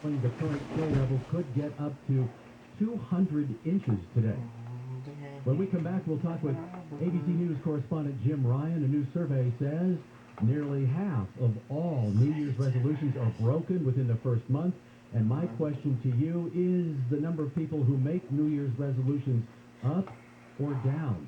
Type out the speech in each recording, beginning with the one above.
The current snow level could get up to 200 inches today. When we come back, we'll talk with ABC News correspondent Jim Ryan. A new survey says nearly half of all New Year's resolutions are broken within the first month. And my question to you is the number of people who make New Year's resolutions up or down?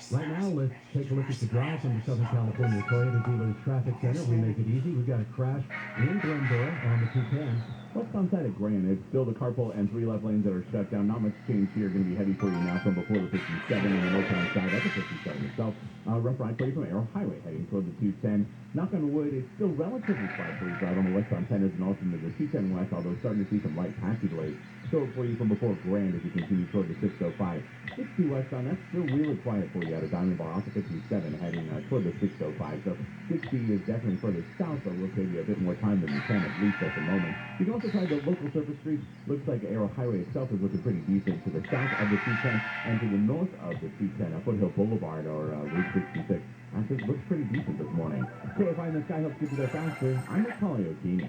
Right now, let's take a look at the drive from the Southern California Toyota Dealers Traffic Center. We make it easy. We've got a crash in Glendora on the 210. What's on site at Grand? It's still the carpool and 3 left lanes that are shut down. Not much change here. Going to be heavy for you now from before the 57 and the northbound side of the 57 itself. Rough ride for you from Arrow Highway heading toward the 210. Knock on wood, it's still relatively quiet for you drive on the westbound 10 and also into the 210 west, although starting to see some light patchy delays. Still for you from before Grand as you continue toward the 605. 60 westbound, that's still really quiet for you out of Diamond Bar off the 57 heading toward the 605. So 60 is definitely further south, but will save you a bit more time than you can at least at the moment. You can also try the local surface street. Looks like Arrow Highway itself is looking pretty decent to the south of the 210 and to the north of the 210. Foothill Boulevard or Route 66. Actually, it looks pretty decent this morning. KFI in the Sky helps get you there faster. I'm Macaulay O'Keefe.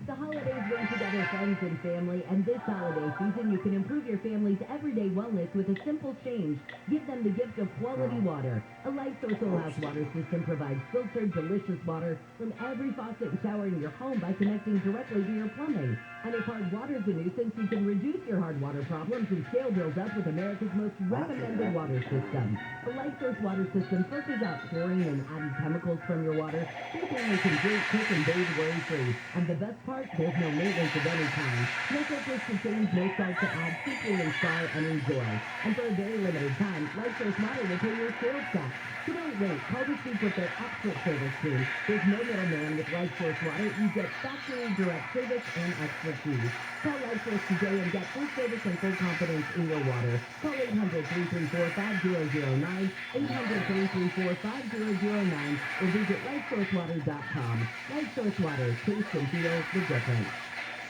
The holidays bring together friends and family, and this holiday season you can improve your family's everyday wellness with a simple change. Give them the gift of quality water. A Life Source Whole House water system provides filtered, delicious water from every faucet and shower in your home by connecting directly to your plumbing. And if hard water is a nuisance, you can reduce your hard water problems and scale bills up with America's most recommended water system. The Life Source water system filters out chlorine and added chemicals from your water. Your family can drink, cook, and bathe worry-free. And the best part, there's no maintenance of any kind. No filters to change, no salt to add. Simply install and enjoy. And for a very limited time, Life Source Water will pay your sales tax. So don't wait. Call to speak with their expert service team. There's no middleman with Life Source Water. You get factory direct service and expertise. Call Life Source today and get full service and full confidence in your water. Call 800-334-5009, 800-334-5009, or visit lifesourcewater.com. Life Source Water, taste and feel the difference.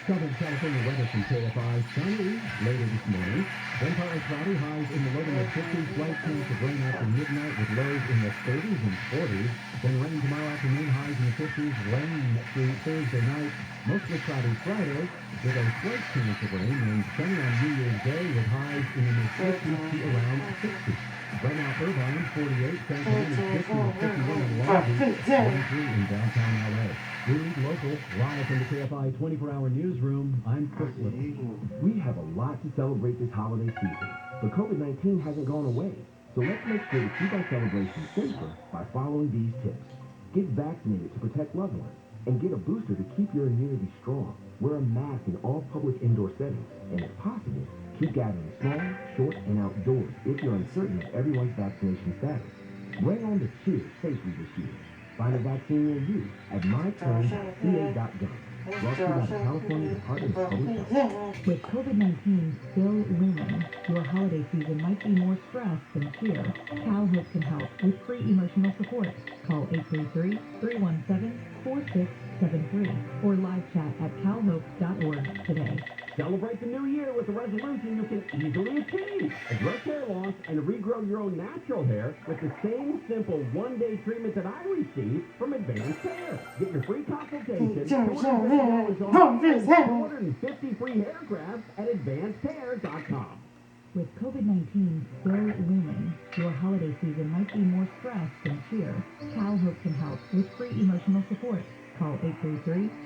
Southern California weather from KFI. Sunny later this morning. Then partly cloudy, highs in the low to mid-50s. Slight chance of rain after midnight with lows in the 30s and 40s. Then rain tomorrow afternoon, highs in the 50s. Rain through Thursday night. Mostly cloudy Friday with a slight chance of rain. And sunny on New Year's Day with highs in the mid-50s to around 60. Right now, Irvine, 48. San Antonio, 50 and 51 in Long Beach. 43 in downtown LA. We read local, live from the KFI 24-hour newsroom. I'm Chris Little. We have a lot to celebrate this holiday season, but COVID-19 hasn't gone away. So let's make sure to keep our celebrations safer by following these tips. Get vaccinated to protect loved ones, and get a booster to keep your immunity strong. Wear a mask in all public indoor settings, and if possible, keep gatherings small, short, and outdoors if you're uncertain of everyone's vaccination status. Bring on the cheer safely this year. Find a vaccine near you at myturn.ca.gov. Brought to you by the California Department of Public Health. With COVID-19 still looming, your holiday season might be more stress than cheer. Cal Hope can help with free emotional support. Call 833-317-4673 or live chat at calhope.org today. Celebrate the new year with a resolution you can easily achieve. Address hair loss and regrow your own natural hair with the same simple one-day treatment that I received from Advanced Hair. Get your free consultation, $250 off, and 250 free hair grafts at advancedhair.com. With COVID-19 still looming, your holiday season might be more stress than cheer. Cal Hope can help with free emotional support. Call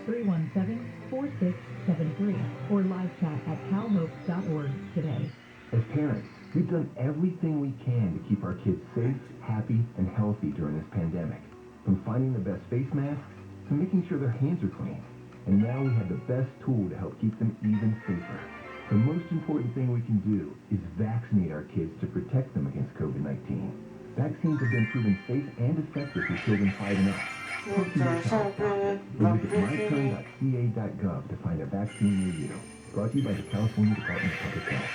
833-317-4673 or live chat at calhope.org today. As parents, we've done everything we can to keep our kids safe, happy, and healthy during this pandemic. From finding the best face masks to making sure their hands are clean. And now we have the best tool to help keep them even safer. The most important thing we can do is vaccinate our kids to protect them against COVID-19. Vaccines have been proven safe and effective for children 5 and up. Talk to your child doctor or visit myturn.ca.gov to find a vaccine near you. Brought to you by the California Department of Public Health.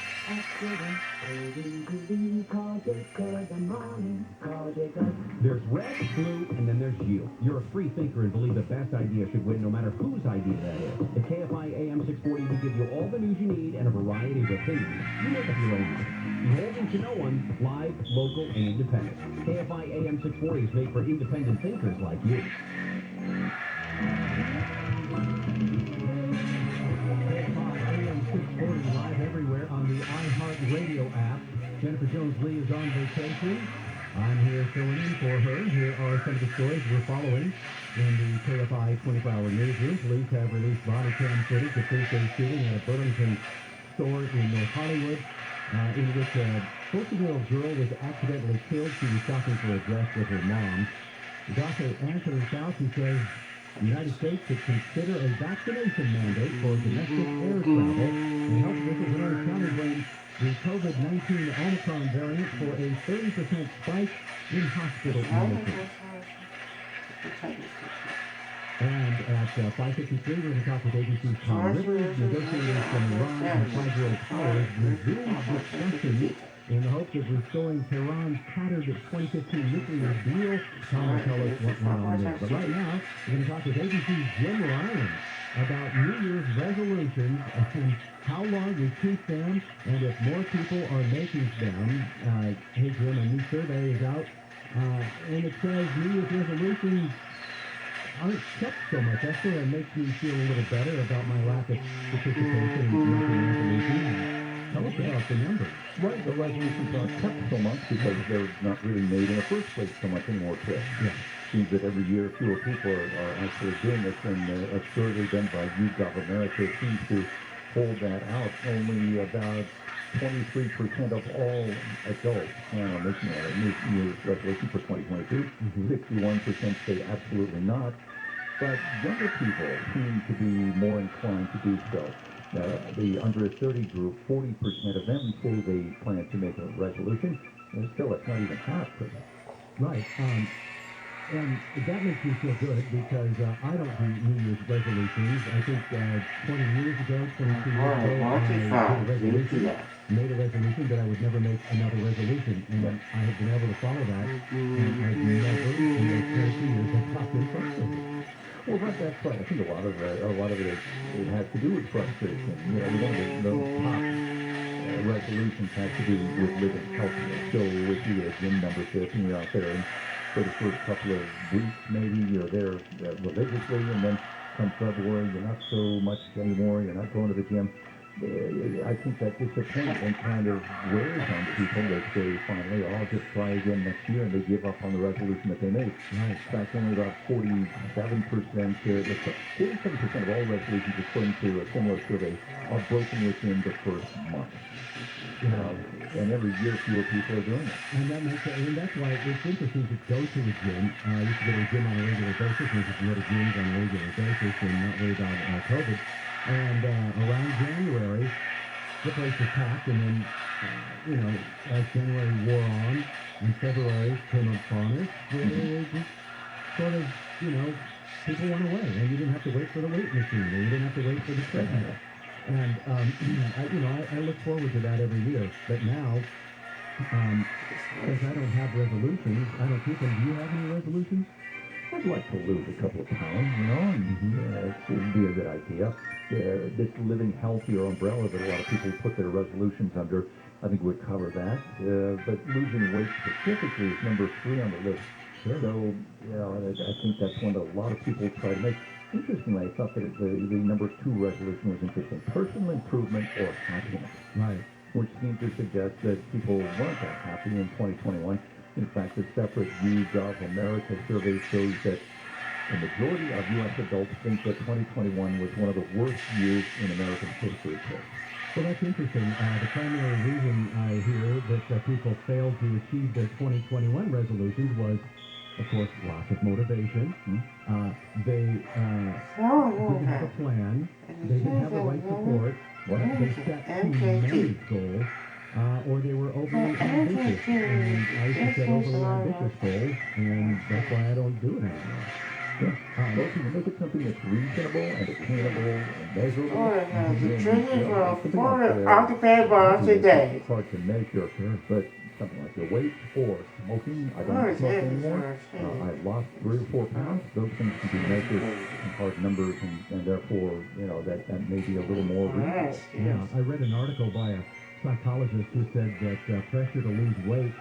There's red, blue, and then there's you. You're a free thinker and believe the best idea should win no matter whose idea that is. At KFI AM 640, we give you all the news you need and a variety of opinions. You make up your own mind. Beholden to no one, live, local, and independent. KFI AM 640 is made for independent thinkers like you. there on the iHeartRadio app. Jennifer Jones-Lee is on vacation. I'm here filling in for her. Here are some of the stories we're following in the KFI 24-hour newsroom. Police have released body cam footage of Thursday's shooting at a Burlington store in North Hollywood, in which a 14-year-old girl was accidentally killed. She was shopping for a dress with her mom. Dr. Anthony Fauci says the United States should consider a vaccination mandate for domestic air travel, and health officials in Orange County blame the COVID-19 Omicron variant for a 30% spike in hospital admissions. And at 5:53, we're going to talk with ABC's Tom Rivers. Negotiators from Iran and 5-year-old powers resumed discussions in the hopes of restoring Tehran's tattered 2015 nuclear deal. Tom will tell us what went on there. But right now, we're going to talk with ABC's Jim Ryan about New Year's resolutions and how long we keep them and if more people are making them. Hey Jim, a new survey is out, and it says New Year's resolutions aren't kept so much. That sort of makes me feel a little better about my lack of participation in making resolutions. Tell us about the numbers. Right, the resolutions aren't kept so much because they're not really made in the first place so much anymore, Chris. Yeah. Seems that every year fewer people are actually doing this, and a survey done by YouGov America seems to hold that out. Only about 23% of all adults plan on making a New Year's resolution for 2022. 61% say absolutely not. But younger people seem to be more inclined to do so. The under 30 group, 40% of them say they plan to make a resolution, and still it's not even half. Right. And that makes me feel good because I don't do New Year's resolutions. I think 20 years ago, 22 years ago, made a resolution that I would never make another resolution. And I have been able to follow that. And I've never, in those 22 years, have popped in front of me. Well, that's right. I think a lot of it has to do with frustration. You know, one of the top resolutions has to do with living healthier. So if you get a gym membership and you're out there and for the first couple of weeks, maybe you're there religiously, and then come February, you're not so much anymore. You're not going to the gym. I think that disappointment kind of wears on people. They say, finally, I'll just try again next year, and they give up on the resolution that they made. Right. In fact, only about 47% of all resolutions, according to a similar survey, are broken within the first month. And every year fewer people are doing it. And that's why it's interesting to go to a gym. I used to go to a gym on a regular basis, and you go to gyms on a regular basis and not worry about COVID. And around January, the place was packed, and then, as January wore on, and February came upon us, it just sort of, people went away, and you didn't have to wait for the weight machine, or you didn't have to wait for the treadmill. And, I look forward to that every year. But now, since I don't have resolutions, I don't keep them. Do you have any resolutions? I'd like to lose a couple of pounds, and it would be a good idea. This living healthier umbrella that a lot of people put their resolutions under, I think would cover that. But losing weight specifically is number 3 on the list. Sure. So, I think that's one that a lot of people try to make. Interestingly, I thought that the number 2 resolution was interesting. Personal improvement or happiness. Right. Which seemed to suggest that people weren't that happy in 2021. In fact, a separate YouGov America survey shows that the majority of U.S. adults think that 2021 was one of the worst years in American history. Well, that's interesting. The primary reason I hear that people failed to achieve their 2021 resolutions was, of course, loss of motivation. They didn't have a plan. They didn't have the right support. They set too many goals. Or they were overly ambitious. And I used to set overly ambitious goals, and that's why I don't do it anymore. Well, can you make it something that's reasonable and attainable and measurable? Occupied bars a day. It's hard to measure, but something like your weight or smoking. I don't smoke anymore. I lost 3 or 4 pounds. Those things can be measured in hard numbers, and therefore, that may be a little more reasonable. Yeah, I read an article by a psychologist who said that pressure to lose weight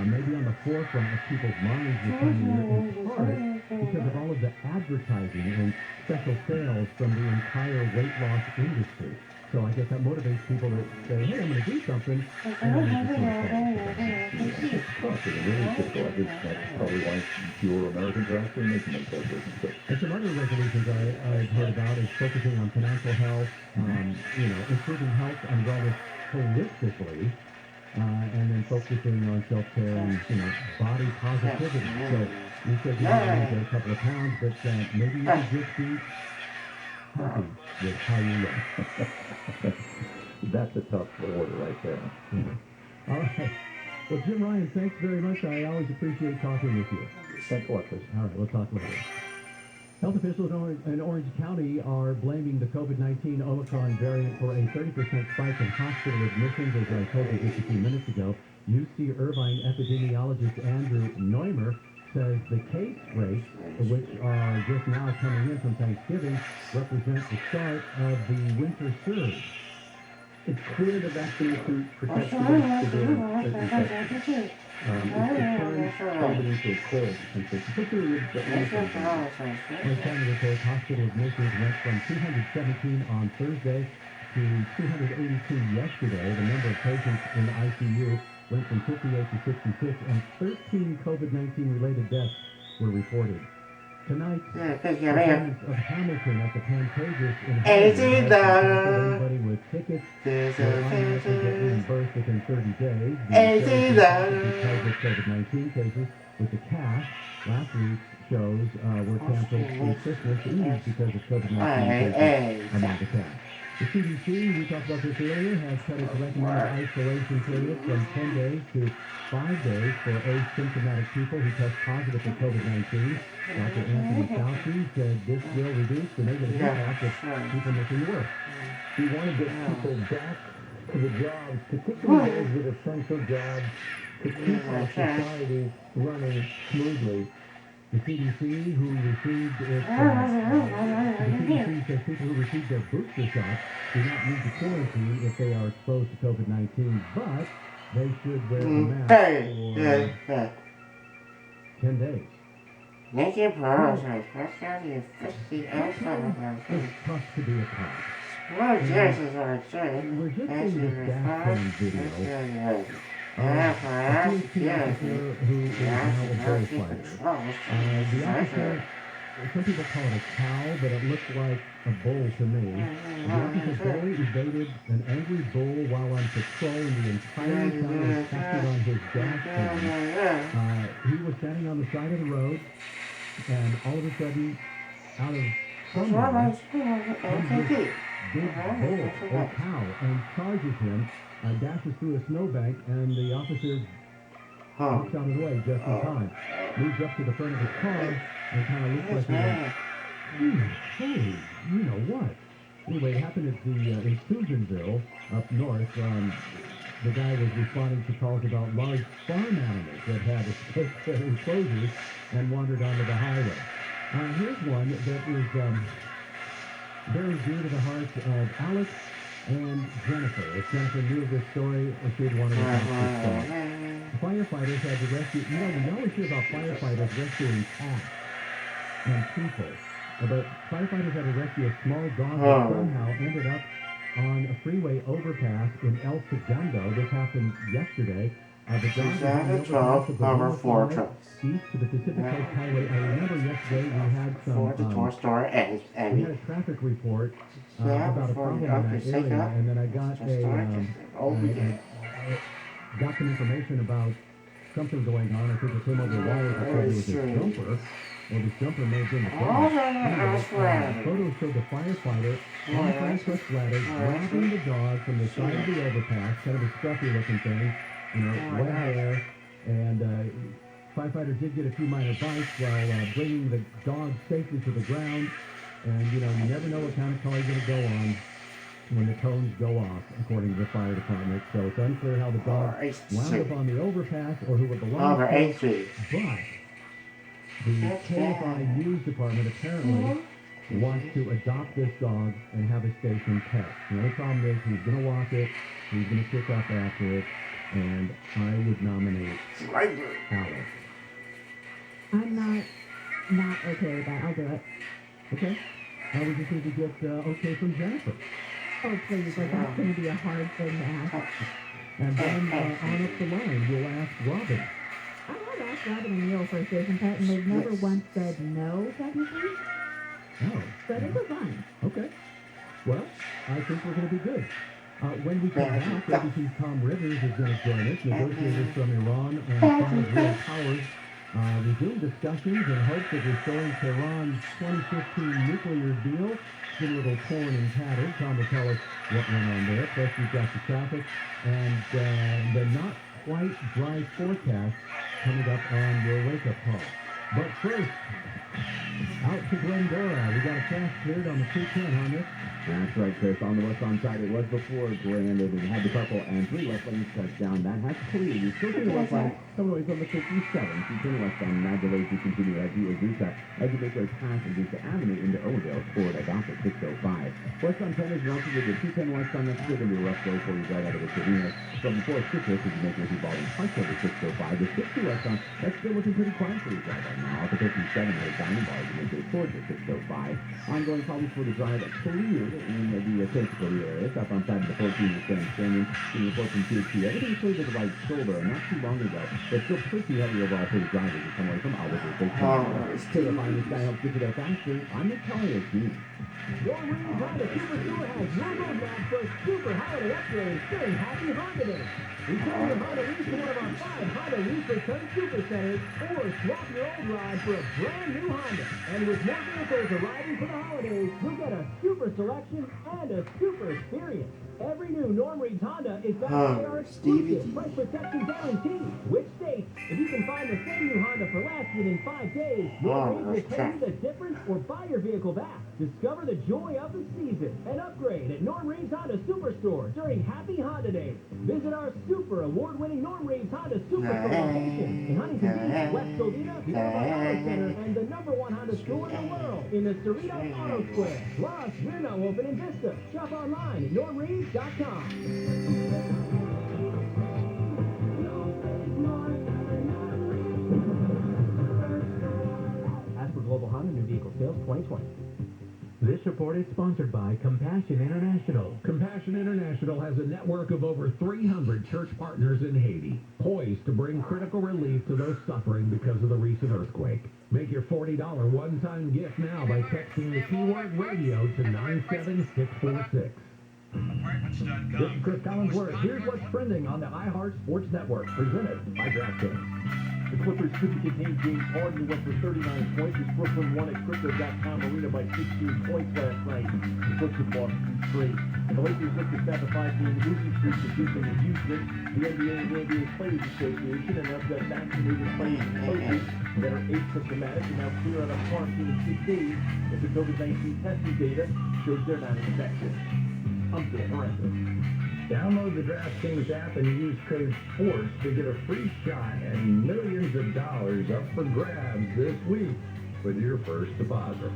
may be on the forefront of people's minds this time of year, in part because of all of the advertising and special sales from the entire weight loss industry. So I guess that motivates people to say, hey, I'm going to do something. And then they just sort of fall into that. It's tough and really difficult. I think that's probably why fewer Americans are actually making those resolutions. But And some other resolutions I've heard about is focusing on financial health, improving health and wellness holistically, and then focusing on self-care and, body positivity. So you said you might lose a couple of pounds, but maybe you could just be happy with how you look. that's a tough order right there. All right. Well, Jim Ryan, thanks very much. I always appreciate talking with you. Thanks a lot, Chris. All right, we'll talk later. Health officials in Orange County are blaming the COVID-19 Omicron variant for a 30% spike in hospital admissions, as I told you just a few minutes ago. UC Irvine epidemiologist Andrew Neumer says the case rates, which are just now coming in from Thanksgiving, represent the start of the winter surge. It's clear the vaccination protects against severe infection. It turns COVID into a cold, essentially, particularly with the Omicron variant. Orange County reports hospital admissions went from 217 on Thursday to 282 yesterday. The number of patients in the ICU went from 58 to 66, and 13 COVID-19 related deaths were reported. Tonight, performance of Hamilton at the Pantages in Hollywood has anybody with tickets will automatically get reimbursed within 30 days. Because of COVID-19 cases, with the cast, last week's shows were canceled through Christmas Eve because of COVID-19 cases among the cast. The CDC, we talked about this earlier, has cut its recommended isolation period from 10 days to 5 days for asymptomatic people who test positive for COVID-19. Dr. Anthony Fauci said this will reduce the negative impact of people missing work. We want to get people back to the jobs, particularly those with essential jobs, to keep our society running smoothly. The CDC, who received its, the CDC says people who received their booster shots do not need to quarantine if they are exposed to COVID-19, but they should wear a mask for 10 days. It's tough to be a cop. We're just seeing this background video. A PhD officer who is now a bullfighter. The officer, some people call it a cow, but it looks like a bull to me. The officer barely evaded an angry bull while on patrol, and the entire town was captured on his dash cam. He was standing on the side of the road, and all of a sudden, out of somewhere, comes this big bull or cow and charges him. Dashes through a snowbank, and the officer walks out of the way just in time. Moves up to the front of his car and kind of looks like hey, you know what? Anyway, it happened at in Susanville up north. The guy was responding to calls about large farm animals that had escaped enclosures and wandered onto the highway. Here's one that is very dear to the hearts of Alex and Jennifer. If Jennifer knew of this story, or she'd want to report this story. Firefighters had to rescue, we always hear about firefighters rescuing cats and people, but firefighters had to rescue a small dog that somehow ended up on a freeway overpass in El Segundo. This happened yesterday. The dog was on the overpass of the 105 east to the Pacific Coast Highway. I remember yesterday we had some, we had a traffic report about a problem in that area, and then I got got some information about something going on. I think it came over the wires that said it was a jumper, or this jumper may have been the dog. Photos showed the firefighter on the fire truck ladder grabbing the dog from the side of the overpass, kind of a scruffy looking thing, wet hair, and firefighter did get a few minor bites while bringing the dog safely to the ground. And, you never know what kind of call you're going to go on when the tones go off, according to the fire department. So it's unclear how the dog wound up on the overpass or who it belonged to. But the KFI News Department apparently wants to adopt this dog and have a station pet. The only problem is he's going to walk it, he's going to kick up after it, and I would nominate Alex. I'm not okay with that. I'll do it. Okay. I would just need to get okay from Jennifer. Oh, please, like that's going to be a hard thing to ask. And then on up the line, we'll ask Robin. I have asked Robin and Neil for a station pet, and they've never once said no, technically. Oh. So I think we're fine. Okay. Well, I think we're going to be good. When we come back, ABC's Tom Rivers is going to join us. Negotiators from Iran and five world powers resume discussions in hopes of restoring Tehran's 2015 nuclear deal. It's been a little torn and tattered. Tom will tell us what went on there. Plus, we've got the traffic and the not quite dry forecast coming up on your wake-up call. But first, out to Glendora. We got a fast cleared on the 210 on this. That's right, Chris. On the westbound side, it was before Granted. It had the purple and 3 left lanes touchdown. That has cleared. You still see the west line coming away from the 57. You turn westbound, now delays to continue as you Azusa as you make your pass Azusa Avenue into Owendale toward about the 605. Westbound 10 is relative to the 210 westbound. That's still going to be a rough go for you right out of the Savino. From before Citrus, as you make your two-ball parts over 605. The 60 westbound, that's still looking pretty quiet for you right now. At the 57 at a diamond bar, you make your towards the 605. Ongoing problems for the drive cleared in the Central area. Up on side of the 14 is Grand Canyon. In the 14 THC, everything's cleared to the right shoulder. Not too long ago, but still pretty heavy overall for the drivers who come away from Albuquerque. Terrifying, this guy helps get you there faster. I'm the Collier team. Your Ring Honda Superstore has your roadmap for super holiday upgrades during Happy Honda Day. Return your Honda lease to one of our 5 Honda Lease Return Super Centers or swap your old ride for a brand new Honda. And with more vehicles arriving for the holidays, you'll get a super selection and a super experience. Every new Norm Reed's Honda is backed by our exclusive price protection guarantee, which states if you can find the same new Honda for less within 5 days, Norm Reed's will pay you the difference or buy your vehicle back. Discover the joy of the season and upgrade at Norm Reed's Honda Superstore during Happy Honda Day. Visit our super award-winning Norm Reed's Honda Superstore location in Huntington Beach, West Covina, the Auto Center, and the #1 Honda store in the world in the Cerrito Auto Square. Plus, we're now open in Vista. Shop online at normreeds.com. As for Global Honda New Vehicle Sales 2020. This report is sponsored by Compassion International. Compassion International has a network of over 300 church partners in Haiti, poised to bring critical relief to those suffering because of the recent earthquake. Make your $40 one-time gift now by texting the keyword radio to 97646. This is Chris Collinsworth. Here's what's trending on the iHeart Sports Network, presented by DraftKings. The Clippers couldn't contain James Harden, who went for 39 points as Brooklyn won at Crypto.com Arena by 16 points last night. The Clippers lost 2 straight. The Lakers looked to snap a 5-game losing streak to Houston in Houston. The NBA and the NBA Players Association announced that vaccinated players and coaches that are asymptomatic are now clear out of quarantine in 6 days if the COVID-19 testing data shows they're not infected. I'm Bill Horrendous. Download the DraftKings app and use code SPORTS to get a free shot at millions of dollars up for grabs this week with your first deposit.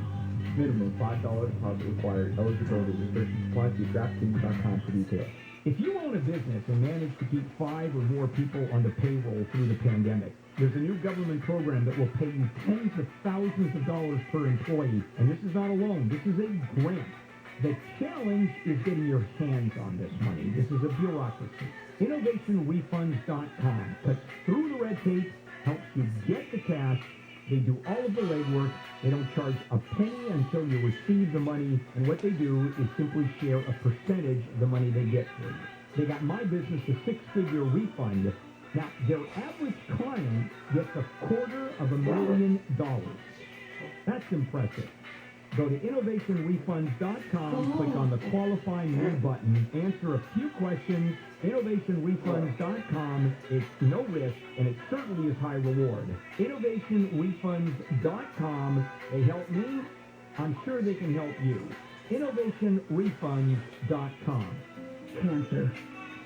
Minimum $5 deposit required. Eligibility restrictions apply. See DraftKings.com for details. If you own a business and manage to keep 5 or more people on the payroll through the pandemic, there's a new government program that will pay you tens of thousands of dollars per employee. And this is not a loan. This is a grant. The challenge is getting your hands on this money. This is a bureaucracy. InnovationRefunds.com cuts through the red tape, helps you get the cash. They do all of the legwork. They don't charge a penny until you receive the money. And what they do is simply share a percentage of the money they get for you. They got my business a 6-figure refund. Now, their average client gets $250,000. That's impressive. Go to InnovationRefunds.com, click on the Qualify Me button, answer a few questions. InnovationRefunds.com. It's no risk, and it certainly is high reward. InnovationRefunds.com. They help me. I'm sure they can help you. InnovationRefunds.com. Cancer.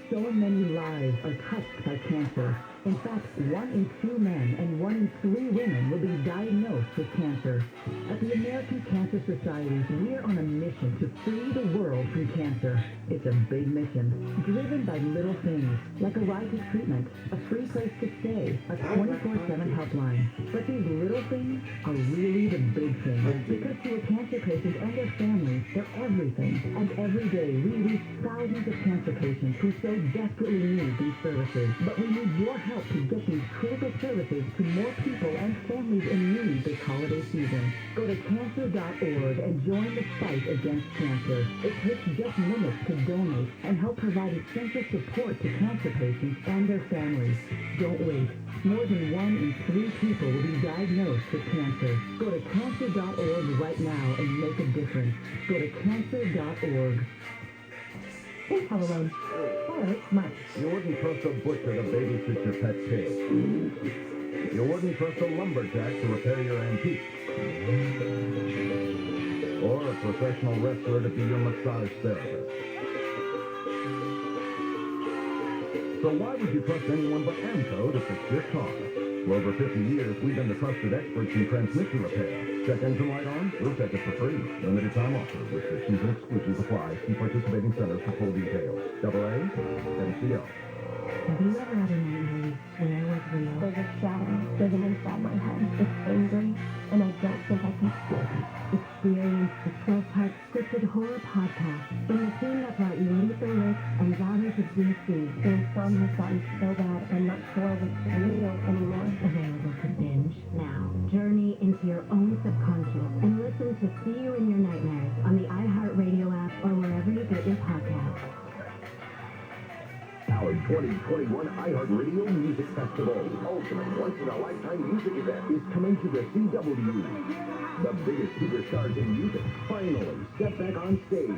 So many lives are touched by cancer. In fact, 1 in 2 men and 1 in 3 women will be diagnosed with cancer. At the American Cancer Society, we're on a mission to free the world from cancer. It's a big mission, driven by little things, like a ride to treatment, a free place to stay, a 24/7 helpline. But these little things are really the big things, because to a cancer patient and their families, they're everything. And every day, we reach thousands of cancer patients who so desperately need these services. But we need your help to get these critical services to more people and families in need this holiday season. Go to cancer.org and join the fight against cancer. It takes just minutes to donate and help provide essential support to cancer patients and their families. Don't wait. More than 1 in 3 people will be diagnosed with cancer. Go to cancer.org right now and make a difference. Go to cancer.org. Think Home Alone. Oh, it's Mike. You wouldn't trust a butcher to babysit your pet pig. You wouldn't trust a lumberjack to repair your antique. Or a professional wrestler to be your massage therapist. So why would you trust anyone but AMCO to fix your car? For over 50 years, we've been the trusted experts in transmission repair. Check engine light on? We'll check it for free. Limited time offer. Restrictions and exclusions apply. See participating centers for full details. AA MCO. Have you ever had a nightmare where I was real? There's a shadow living inside my head. It's angry, and I don't think I can sleep. Experience the 12-part scripted horror podcast from the team that brought you Lethal Rick and Daughters of DC. The insomnia has gotten so bad, I'm not sure what's real anymore. Available to binge now. Journey into your own subconscious and listen to See You in Your Nightmares on the iHeartRadio app or wherever you get your podcasts. Our 2021 iHeartRadio Music Festival, ultimate once-in-a-lifetime music event, is coming to the CW. The biggest superstars in music finally step back on stage.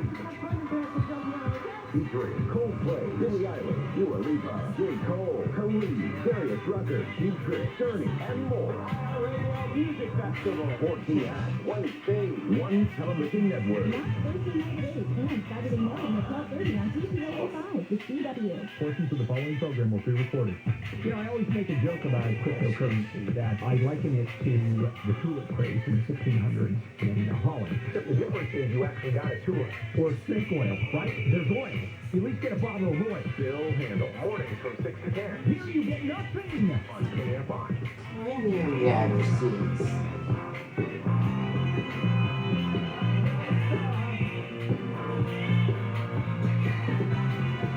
Featuring Coldplay, Billie Eilish, Dua Lipa, J. Cole, Khalid, Darius Rucker, Cheap Trick, Journey, and more. Radio Music Festival. 14 acts, one stage, one television network. Thursday night at 8 and Saturday morning at 12:30 on TCO5, the CW. Portions of the following program will be recorded. You know, I always make a joke about cryptocurrency that I liken it to the tulip craze in the 1600s in Holland. The difference is you actually got a tour. Or snake oil, right? There's oil. You at least get a bottle of oil. Bill Handle, mornings from 6 to 10. Here you get nothing. On KFI. Yeah, receipts.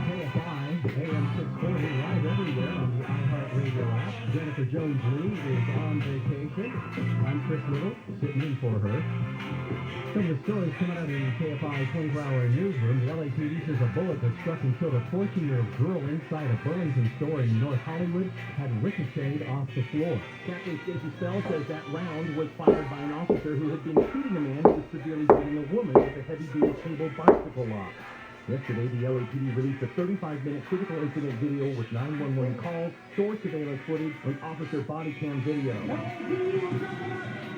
KFI, AM 640, live everywhere on the iHeartRadio app. Jennifer Jones-Lee is on vacation. I'm Chris Little, sitting in for her. Some of the stories coming out in the KFI 24-hour newsroom. The LAPD says a bullet that struck and killed a 14-year-old girl inside a Burlington store in North Hollywood had ricocheted off the floor. Captain Stacey Spell says that round was fired by an officer who had been shooting a man who was severely beating a woman with a heavy-duty cable bicycle lock. Yesterday, the LAPD released a 35-minute critical incident video with 911 calls, store surveillance footage, and officer body cam video.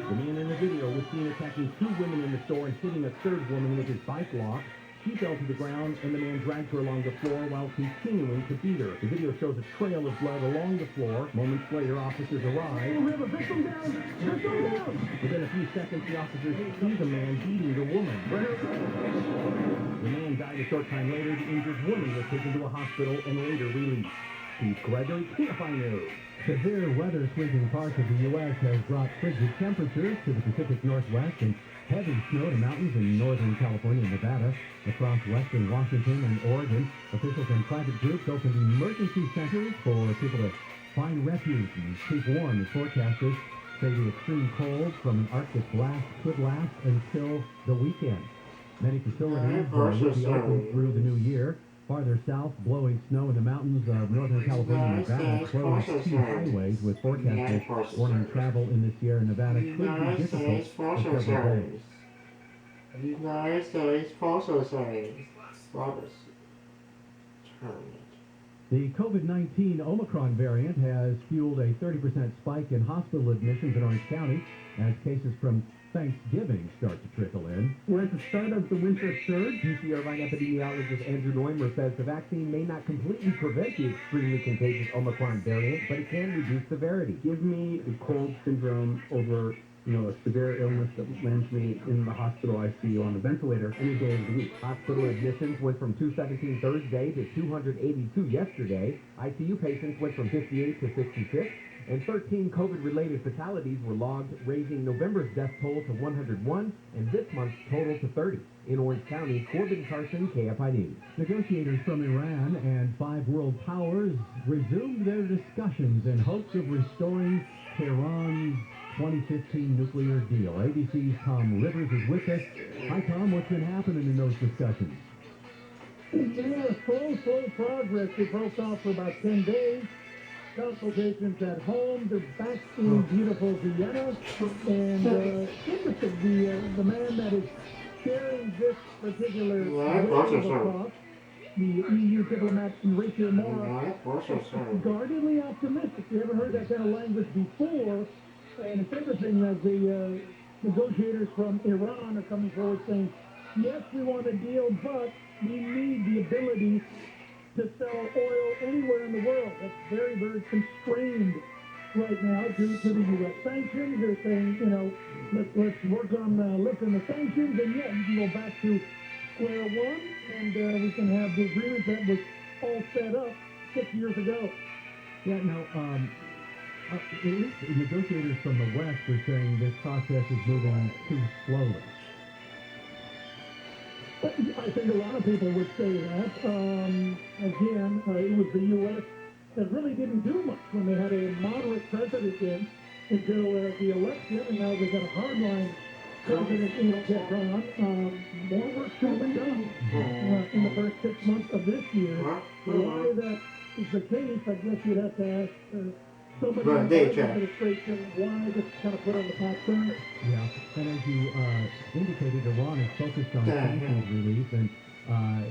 The man in the video was seen attacking 2 women in the store and hitting a 3rd woman with his bike lock. She fell to the ground, and the man dragged her along the floor while continuing to beat her. The video shows a trail of blood along the floor. Moments later, officers arrive. We have a victim down! Victim down! Within a few seconds, the officers see the man beating the woman. The man died a short time later. The injured woman was taken to a hospital and later released. Steve Gregory, KFI News. Severe weather sweeping parts of the U.S. has brought frigid temperatures to the Pacific Northwest and heavy snow to mountains in northern California and Nevada. Across western Washington and Oregon, officials and private groups opened emergency centers for people to find refuge and keep warm as forecasters say the extreme cold from an Arctic blast could last until the weekend. Many facilities will be open through the new year. Farther south, blowing snow in the mountains of northern California and Nevada closed 2 highways, with forecasters warning travel in the Sierra Nevada could be difficult for several days. United States Postal Service. Roberts. Turn it. The COVID-19 Omicron variant has fueled a 30% spike in hospital admissions in Orange County as cases from Thanksgiving start to trickle in. We're at the start of the winter surge. UC Irvine epidemiologist Andrew Neumer says the vaccine may not completely prevent the extremely contagious Omicron variant, but it can reduce severity. Give me a cold syndrome over, a severe illness that lands me in the hospital ICU on the ventilator any day of the week. Hospital admissions went from 217 Thursday to 282 yesterday. ICU patients went from 58 to 66. And 13 COVID-related fatalities were logged, raising November's death toll to 101 and this month's total to 30. In Orange County, Corbin Carson, KFI News. Negotiators from Iran and 5 world powers resumed their discussions in hopes of restoring Tehran's 2015 nuclear deal. ABC's Tom Rivers is with us. Hi, Tom. What's been happening in those discussions? Slow progress. It broke off for about 10 days. Consultations at home. They're back in beautiful Vienna. And interesting, the man that is sharing this particular talk, the EU diplomat Enrique Mora, guardedly optimistic. You ever heard that kind of language before? And it's interesting that the negotiators from Iran are coming forward saying, yes, we want a deal, but we need the ability to sell oil anywhere in the world. That's very, very constrained right now due to the U.S. sanctions. They're saying, let's work on lifting the sanctions, and yeah, you can go back to square one, and we can have the agreement that was all set up 6 years ago. Yeah, now, at least negotiators from the West are saying this process is moving too slowly. I think a lot of people would say that. Again, it was the U.S. that really didn't do much when they had a moderate president in until the election, and now they've got a hardline president in Tehran. More work should have been done in the first 6 months of this year. Why that is the case, I guess you'd have to ask somebody in the administration why this kind of put on the back burner. Yeah, and as you indicated, Iran is focused on sanctions relief, and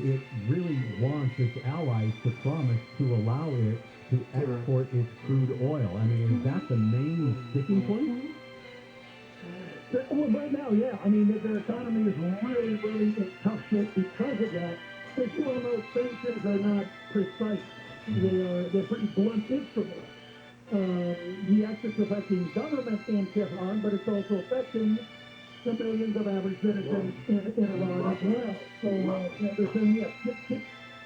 it really wants its allies to promise to allow it to export its crude oil. I mean, is that the main sticking point? Well, right now, yeah. I mean, their economy is really, really in tough shape because of that. As you all know, sanctions are not precise. They're pretty blunt instruments. Yes, it's affecting government in Tehran, but it's also affecting the millions of average citizens in Iran as well. So they're saying, yes,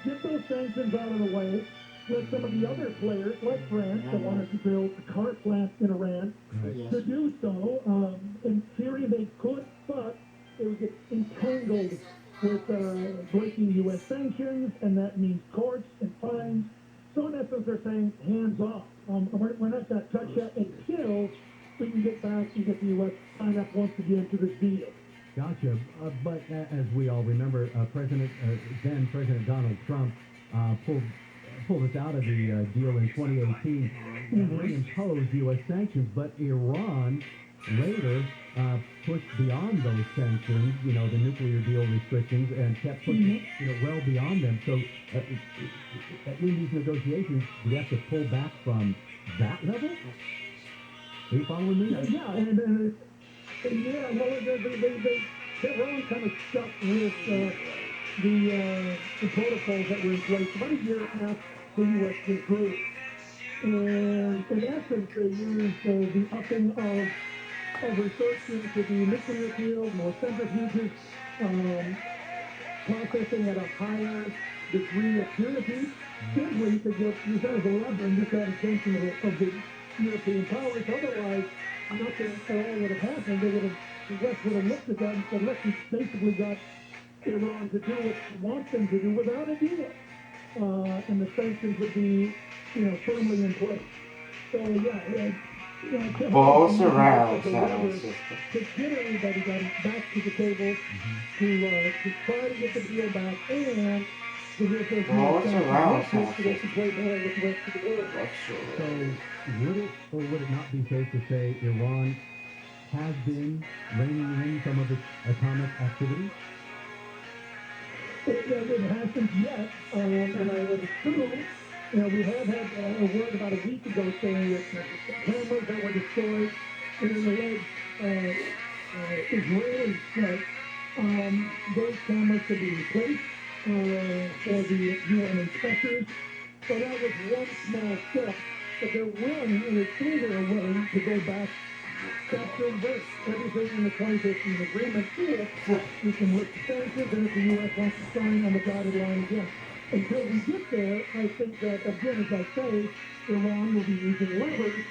get those sanctions out of the way. Let some of the other players, like France, that wanted to build a car plant in Iran, to do so. In theory, they could, but they would get entangled with breaking U.S. sanctions, and that means courts and fines. So in essence, they're saying, hands off. We're not going to touch that until we can get back and get the U.S. sign up once again to this deal. Gotcha. But as we all remember, then President Donald Trump pulled us out of the deal in 2018 and reimposed U.S. sanctions, but Iran later pushed beyond those sanctions, the nuclear deal restrictions, and kept pushing, well beyond them. So in these negotiations, do we have to pull back from that level? Are you following me? Yeah, and Tehran kind of stuck with the protocols that were in place about a year after the U.S. withdrew. And in essence, they used the upping of research into the nuclear field, more centrifuges, processing at a higher degree of purity, simply to get reserve the lever and get that attention of the European powers. Otherwise, nothing at all would have happened. They would have, the West would have looked at that and said, look, we basically got Iran to do what we want them to do without a deal. And the sanctions would be, firmly in place. So, False around sound system. To get everybody back to the table, to try to get the deal back, and to get those False around to sound play system. ball with the rest of the world. So would it or would it not be safe to say Iran has been reining in some of its atomic activity? It hasn't yet, and I would assume, we have had a word about a week ago saying that the cameras that were destroyed and then the alleged Israeli strike, those cameras could be replaced for the UN inspectors. So that was one small step, but they're willing, and it's clear they're willing to go back, chapter and verse, everything in the 2015 agreement, if we can lift sanctions and if the U.S. wants to sign on the dotted line again. Until we get there, I think that, again, as I say, Iran will be using leverage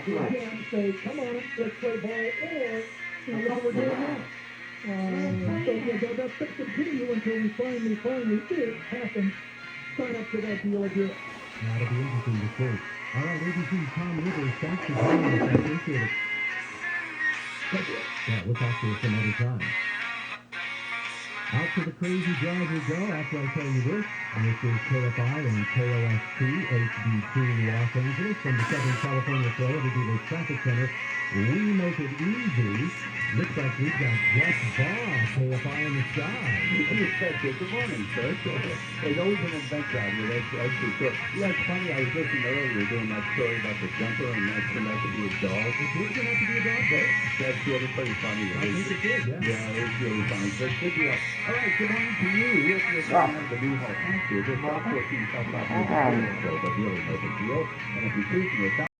to again say, come on, let's play ball, or, look what we're doing now. So yeah, that's going to continue until we finally, if happens, sign up for that deal again. That'll be interesting to see. All right, ABC's Tom Rivers, thanks for joining us. I appreciate it. Yeah, we'll talk to you some other time. Out to the crazy drive we go after I tell you this. And this is KFI and KOST, HD2 Los Angeles. From the Southern California Florida to the traffic center, we make it easy. Looks like we've got Jeff Baugh, KFI in the sky. Good morning, sir. It's always an adventure out here, that's for sure. Yeah, it's funny, I was listening earlier doing that story about the jumper, and that turned out to be a dog. It did turn out to be a dog, though. That's really pretty funny. I think it did, yeah. Yeah, it was really funny. But good deal. All right, good morning to you. We're going to the new home. Thank you. Just talk to us about the but really no big deal. And if you choose to